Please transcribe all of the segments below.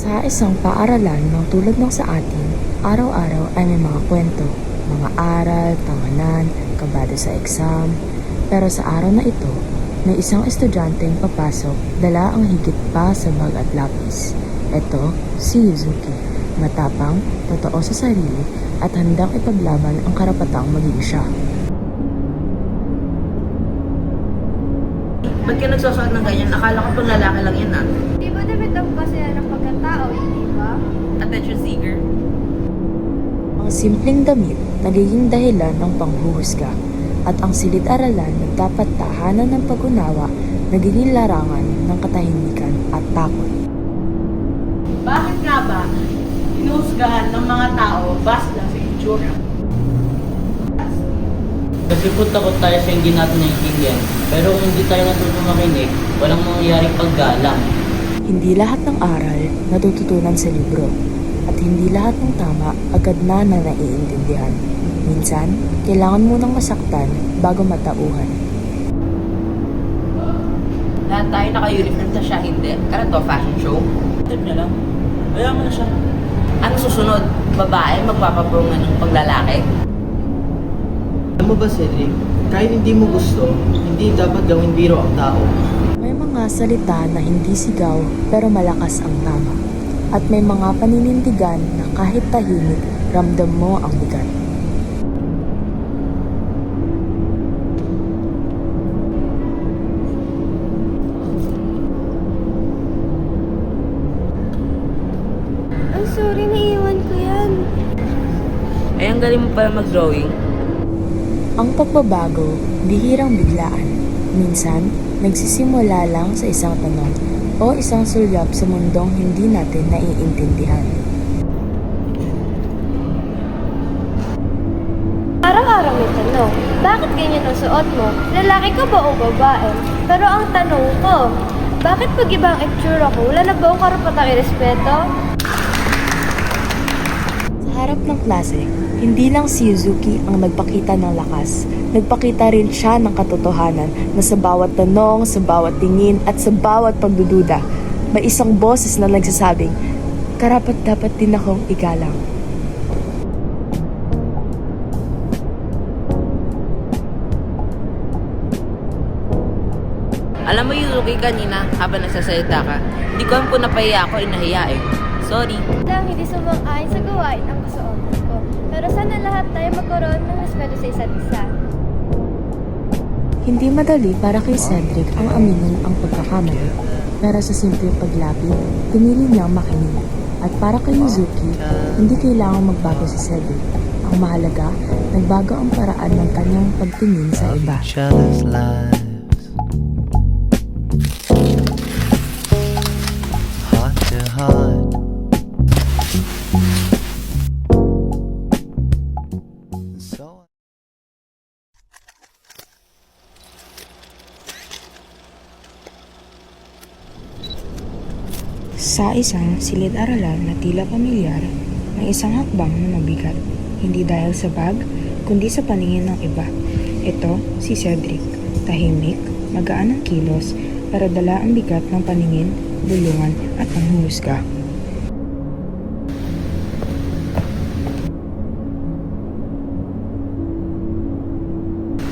Sa isang paaralan ng tulad ng sa atin, araw-araw ay may mga kwento, mga aral, tanganan, kabado sa exam. Pero sa araw na ito, may isang estudyanteng papasok, dala ang higit pa sa bag at lapis. Ito, si Yuzuki, matapang, totoo sa sarili, at handang ipaglaban ang karapatang maging siya. Ba't ka nagsusuot ng ganyan? Akala ko pang lalaki lang yan Di ba damit ang pasaya ng pagkatao, hindi ba? Attention seeker. Ang simpleng damit nagiging dahilan ng panghuhusga, at ang silid-aralan na dapat tahanan ng pag-unawa nagiging larangan ng katahimikan at takot. Bakit nga ba hinuhusgahan ng mga tao base lang sa itsura? Kasi po takot tayo sa hindi natin naiintindihan. Pero kung hindi tayo natutong makinig, walang mangyayaring paggalang. Hindi lahat ng aral natututunan sa libro, at hindi lahat ng tama agad na naiintindihan. Minsan, kailangan munang masaktan bago matauhan. Lahat tayo naka-uniform sa siya, hindi. Kaya to, fashion show. Tip niya lang. Ayaw mo na siya. Ano susunod? Babae magpapapurungan ng paglalaki? Alam mo ba, Cedric, kahit hindi mo gusto, hindi dapat gawin biro ang tao. May mga salita na hindi sigaw pero malakas ang tama. At may mga paninindigan na kahit tahimik, ramdam mo ang bigat. Ang sorry, naiiwan ko yan. Ay, ang galing mo pala mag-drawing. Ang pagbabago, bihirang biglaan. Minsan, nagsisimula lang sa isang tanong o isang sulyap sa mundong hindi natin naiintindihan. Araw-araw may tanong, bakit ganyan ang suot mo? Lalaki ka ba o babae? Pero ang tanong ko, bakit pag iba ang itsura ko, wala na ba akong karapatang irespeto? Sa harap ng klase, hindi lang si Yuzuki ang nagpakita ng lakas. Nagpakita rin siya ng katotohanan na sa bawat tanong, sa bawat tingin at sa bawat pagdududa, may isang boses na nagsasabing, karapat-dapat din akong igalang. Alam mo, Yuzuki, kanina, habang nagsasalita ka, hindi ko alam kung napahiya ako o nahiya eh. Sorry. Lang hindi sumang-ayon sa gawain ang kasuotan ko. Pero sana lahat tayo magkaroon ng respeto sa isa't isa. Hindi madali para kay Cedric ang aminin ang pagkakamali. Pero sa simpleng paglapit, pinili niyang makinig. At para kay Yuzuki, hindi kailangang magbago si Cedric. Ang mahalaga, nagbago ang paraan ng kanyang pagtingin sa iba. Each other's lives, heart to heart. So Sa isang silid-aralan na tila pamilyar, may isang hakbang na mabigat. Hindi dahil sa bag, kundi sa paningin ng iba. Ito, si Cedric. Tahimik, magaan ang kilos, pero dala ang bigat ng paningin, bulungan at panghuhusga.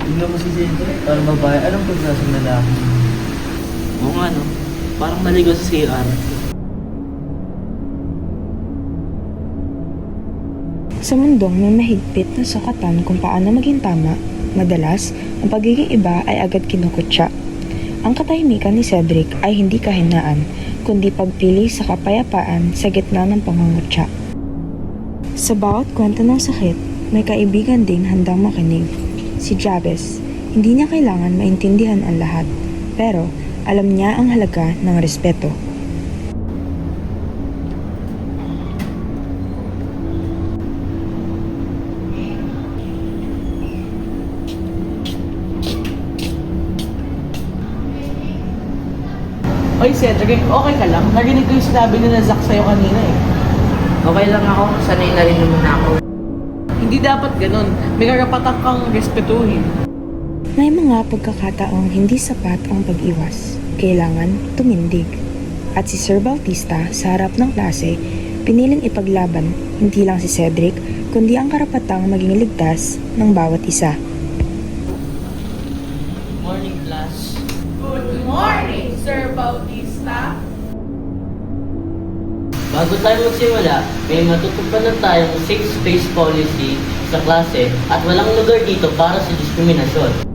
Tingnan mo si Cedric, parang babae. Anong pagkasang lalaki? Oo nga no, parang maligo sa CR. Sa mundong may mahigpit na sukatan kung paano maging tama, madalas, ang pagiging iba ay agad kinukutya. Ang katahimikan ni Cedric ay hindi kahinaan, kundi pagpili sa kapayapaan sa gitna ng pangungutya. Sa bawat kwento ng sakit, may kaibigan ding handang makinig. Si Jabez, hindi niya kailangan maintindihan ang lahat, pero alam niya ang halaga ng respeto. Oy, Cedric, okay ka lang? Narinig ko yung sinabi ni na Zach sa'yo kanina eh. Okay lang ako, sanay na rin naman ako. Hindi dapat ganun. May karapatan kang respetuhin. May mga pagkakataong hindi sapat ang pag-iwas. Kailangan tumindig. At si Sir Bautista sa harap ng klase, piniling ipaglaban hindi lang si Cedric, kundi ang karapatang maging ligtas ng bawat isa. Morning, class. Good morning, Sir Bautista. Bago tayo magsimula, may matutupanan tayong safe space policy sa klase at walang lugar dito para sa diskriminasyon.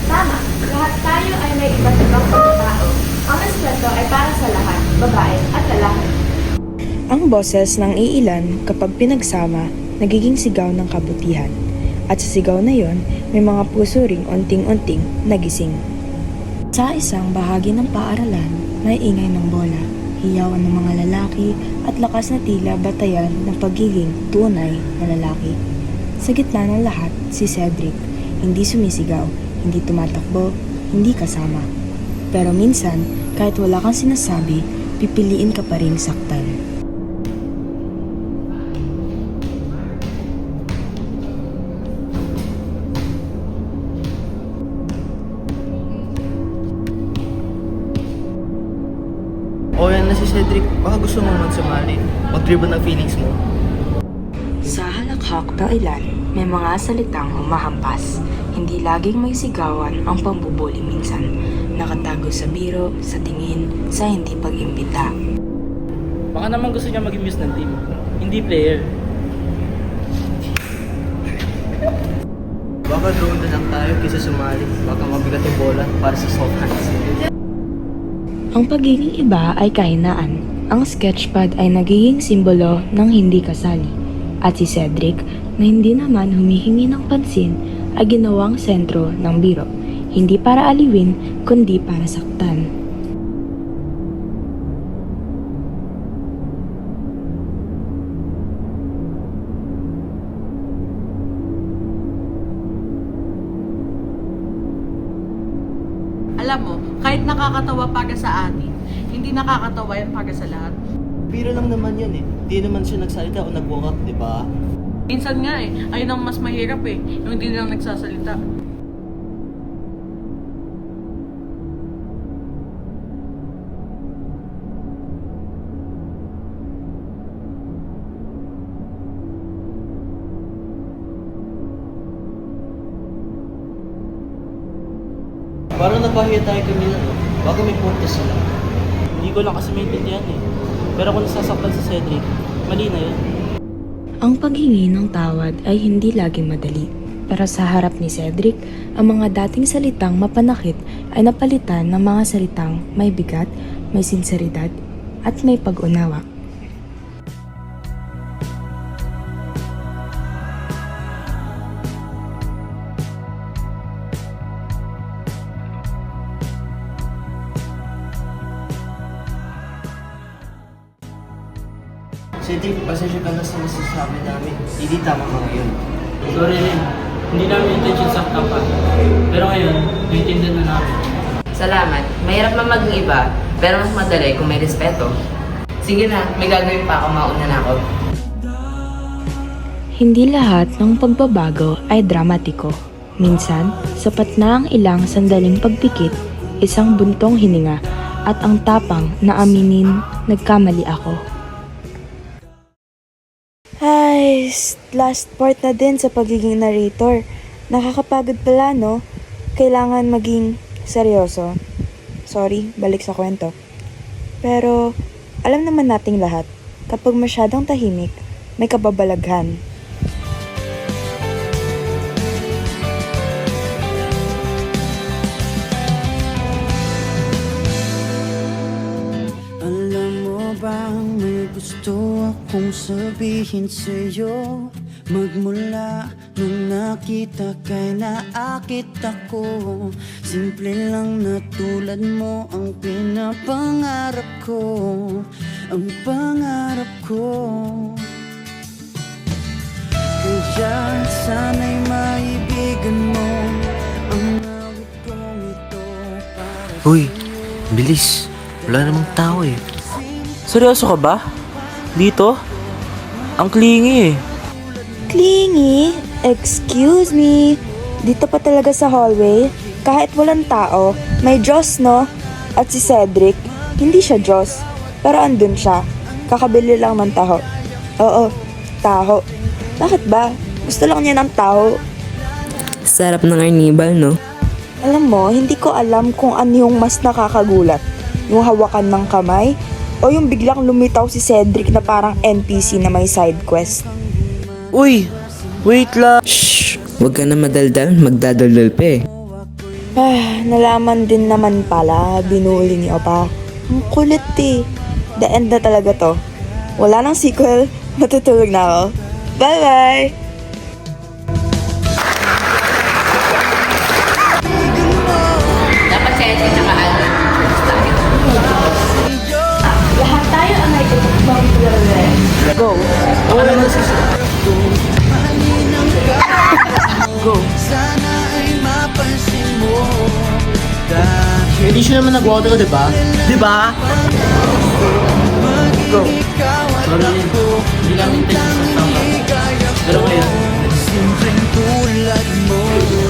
Tama, lahat tayo ay may iba't ibang pagkatao. Ang respeto ay para sa lahat, babae at lalaki. Ang boses ng iilan kapag pinagsama, nagiging sigaw ng kabutihan. At sa sigaw na yon, may mga puso ring unting-unting nagising. Sa isang bahagi ng paaralan, may ingay ng bola, hiyawan ng mga lalaki at lakas na tila batayan ng pagiging tunay na lalaki. Sa gitna ng lahat, si Cedric, hindi sumisigaw, hindi tumatakbo, hindi kasama. Pero minsan, kahit wala kang sinasabi, pipiliin ka pa ring saktan. O yan na si Cedric, baka gusto mo man sumali. Mag-dribble ng feelings mo. Sa halakhak ng ilan, may mga salitang humahampas. Hindi laging may sigawan ang pambubuli minsan. Nakatago sa biro, sa tingin, sa hindi pag-imbita. Baka naman gusto niya maging muse ng team, hindi player. Baka drone na lang tayo kaysa sumali. Baka mabigat yung bola para sa soft hands. Ang pagiging iba ay kahinaan. Ang sketchpad ay nagiging simbolo ng hindi kasali. At si Cedric, na hindi naman humihingi ng pansin, ay ginawang sentro ng biro. Hindi para aliwin, kundi para saktan. Alam mo, kahit nakakatawa para sa atin, hindi nakakatawa yan para sa lahat. Biro lang naman yun eh. Di naman siya nagsalita o nag-walk up, di ba? Minsan nga ayun ang mas mahirap yung hindi lang nagsasalita. Parang napahiya tayo kanina, no? Baka may punto sila. Hindi ko lang kasi maintindihan eh. Pero kung nasasaktan si Cedric, mali na yun. Ang paghingi ng tawad ay hindi laging madali. Pero sa harap ni Cedric, ang mga dating salitang mapanakit ay napalitan ng mga salitang may bigat, may sinseridad, at may pag-unawa. Cedric, pasensya ka na sa nasasabi namin. Hindi tama ka ngayon. Sorry rin, hindi namin intention saktan pa. Pero ngayon, naiintindihan na namin. Salamat. Mahirap man maging iba, pero mas madali kung may respeto. Sige na, may gagawin pa ako, mauna na ako. Hindi lahat ng pagbabago ay dramatiko. Minsan, sapat na ang ilang sandaling pagpikit, isang buntong hininga, at ang tapang na aminin, nagkamali ako. Ay, last part na din sa pagiging narrator. Nakakapagod pala, no? Kailangan maging seryoso. Sorry, balik sa kwento. Pero, alam naman nating lahat, kapag masyadong tahimik, may kababalaghan. Alam mo bang may gusto akong sabihin sa'yo? Magmula nung nakita kay naakit ako. Simple lang na tulad mo ang pinapangarap ko. Ang pangarap ko. Kaya sana'y maibigan mo ang awit kong ito para Uy, bilis. Wala namang tao eh. Seryoso ka ba? Dito? Ang clingy eh. Clingy? Excuse me? Dito pa talaga sa hallway? Kahit walang tao, may Diyos, no? At si Cedric, Hindi siya Diyos, pero andun siya. Kakabili lang ng taho. Oo, taho. Bakit ba? Gusto lang niya ng taho. Sarap ng arnibal, no? Alam mo, hindi ko alam kung ano yung mas nakakagulat. Yung hawakan ng kamay o yung biglang lumitaw si Cedric na parang NPC na may side quest. Uy! Wait lang! Shh! Huwag ka na madaldal, magdadaldal pa eh. Nalaman din naman pala, binuli ni Opa. Ang kulit eh. The end na talaga to. Wala nang sequel, matutulog na ako. Bye-bye! Dapat kaya din naka-alert. Lahat tayo ang may ibang Go! Wala na Go! Sana ay mapansin mo dahil Hindi siya naman nag-water, di ba? Di ba? Go! Sorry, hindi namin take sa tama. Pero ngayon, simpleng tulad mo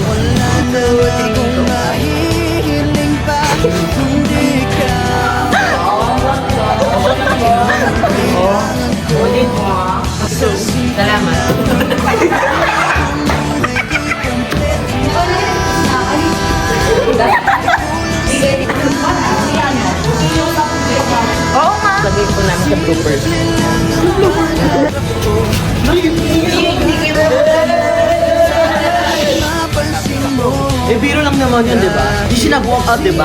wala na akong mahihiling pa kundi ka. Salamat. Oo nga. Lagay ko namin sa bloopers. eh biro lang naman yun, di ba? Hindi siya nag-walk out, di ba?